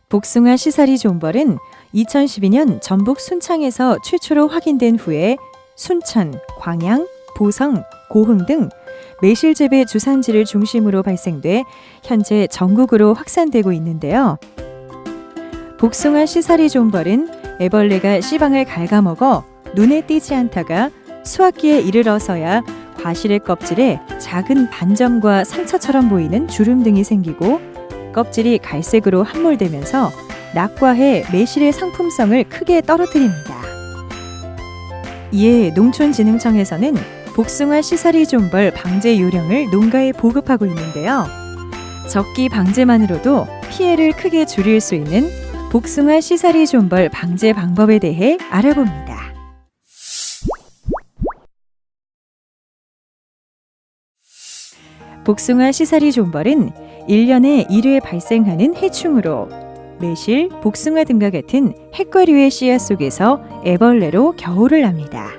복숭아 씨살이 존벌은 2012년 전북 순창에서 최초로 확인된 후에 순천, 광양, 보성, 고흥 등 매실 재배 주산지를 중심으로 발생돼 현재 전국으로 확산되고 있는데요. 복숭아 씨살이 존벌은 애벌레가 씨방을 갉아먹어 눈에 띄지 않다가 수확기에 이르러서야 과실의 껍질에 작은 반점과 상처처럼 보이는 주름 등이 생기고 껍질이 갈색으로 함몰되면서 낙과해 매실의 상품성을 크게 떨어뜨립니다. 이에 농촌진흥청에서는 복숭아 씨살이 존벌 방제 요령을 농가에 보급하고 있는데요. 적기 방제만으로도 피해를 크게 줄일 수 있는 복숭아 씨살이 존벌 방제 방법에 대해 알아봅니다. 복숭아 씨살이 존벌은 1년에 1회 발생하는 해충으로 매실, 복숭아 등과 같은 핵과류의 씨앗 속에서 애벌레로 겨울을 납니다.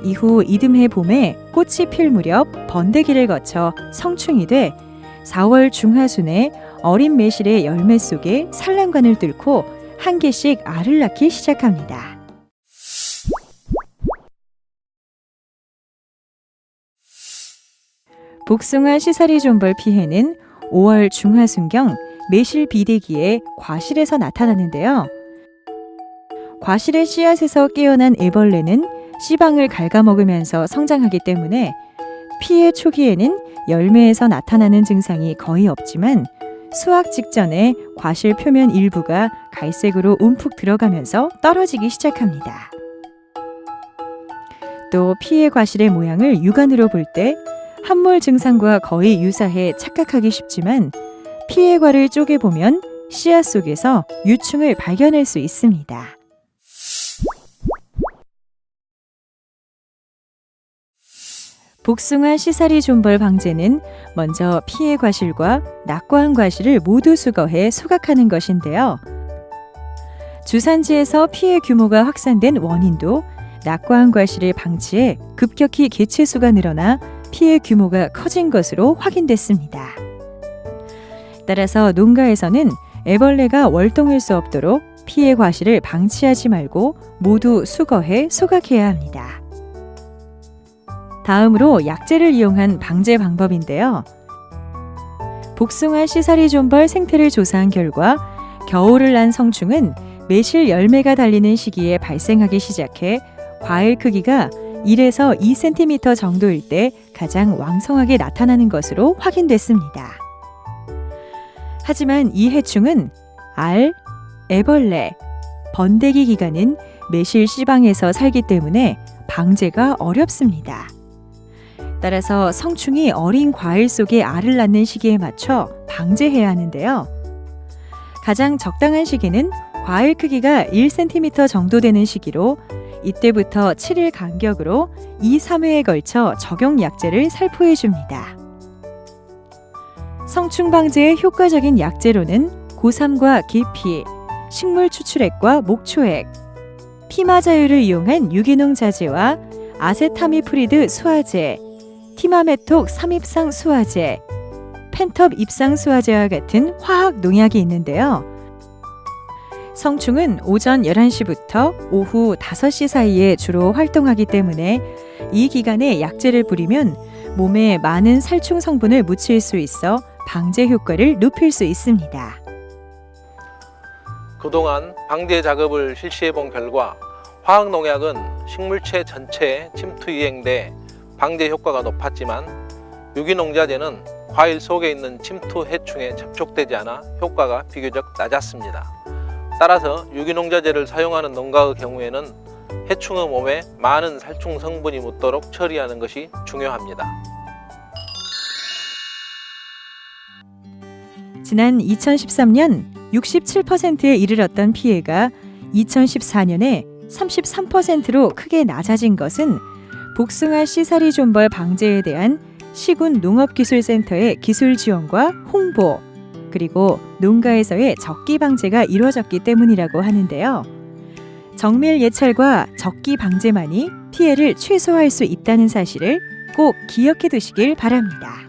이후 이듬해 봄에 꽃이 필 무렵 번데기를 거쳐 성충이 돼 4월 중하순에 어린 매실의 열매 속에 산란관을 뚫고 한 개씩 알을 낳기 시작합니다. 복숭아 씨살이 존벌 피해는 5월 중하순경 매실 비대기에 과실에서 나타나는데요. 과실의 씨앗에서 깨어난 애벌레는 씨방을 갉아먹으면서 성장하기 때문에 피해 초기에는 열매에서 나타나는 증상이 거의 없지만 수확 직전에 과실 표면 일부가 갈색으로 움푹 들어가면서 떨어지기 시작합니다. 또 피해 과실의 모양을 육안으로 볼 때 함몰 증상과 거의 유사해 착각하기 쉽지만 피해과를 쪼개보면 씨앗 속에서 유충을 발견할 수 있습니다. 복숭아 씨살이 존벌 방제는 먼저 피해 과실과 낙과한 과실을 모두 수거해 소각하는 것인데요. 주산지에서 피해 규모가 확산된 원인도 낙과한 과실을 방치해 급격히 개체수가 늘어나 피해 규모가 커진 것으로 확인됐습니다. 따라서 농가에서는 애벌레가 월동할 수 없도록 피해 과실을 방치하지 말고 모두 수거해 소각해야 합니다. 다음으로 약재를 이용한 방제 방법인데요. 복숭아 씨살이 존벌 생태를 조사한 결과 겨울을 난 성충은 매실 열매가 달리는 시기에 발생하기 시작해 과일 크기가 1에서 2cm 정도일 때 가장 왕성하게 나타나는 것으로 확인됐습니다. 하지만 이 해충은 알, 애벌레, 번데기 기간은 매실 씨방에서 살기 때문에 방제가 어렵습니다. 따라서 성충이 어린 과일 속에 알을 낳는 시기에 맞춰 방제해야 하는데요. 가장 적당한 시기는 과일 크기가 1cm 정도 되는 시기로 이때부터 7일 간격으로 2, 3회에 걸쳐 적용 약재를 살포해 줍니다. 성충 방제의 효과적인 약재로는 고삼과 계피, 식물 추출액과 목초액, 피마자유를 이용한 유기농 자재와 아세타미프리드 수화제, 티마메톡 3입상 수화제, 펜텁 입상 수화제와 같은 화학 농약이 있는데요. 성충은 오전 11시부터 오후 5시 사이에 주로 활동하기 때문에 이 기간에 약재를 뿌리면 몸에 많은 살충 성분을 묻힐 수 있어 방제 효과를 높일 수 있습니다. 그동안 방제 작업을 실시해 본 결과 화학농약은 식물체 전체에 침투 이행돼 방제 효과가 높았지만 유기농자재는 과일 속에 있는 침투 해충에 접촉되지 않아 효과가 비교적 낮았습니다. 따라서 유기농자재를 사용하는 농가의 경우에는 해충의 몸에 많은 살충 성분이 묻도록 처리하는 것이 중요합니다. 지난 2013년 67%에 이르렀던 피해가 2014년에 33%로 크게 낮아진 것은 복숭아 씨살이 존벌 방제에 대한 시군 농업기술센터의 기술 지원과 홍보, 그리고 농가에서의 적기 방제가 이루어졌기 때문이라고 하는데요. 정밀 예찰과 적기 방제만이 피해를 최소화할 수 있다는 사실을 꼭 기억해 두시길 바랍니다.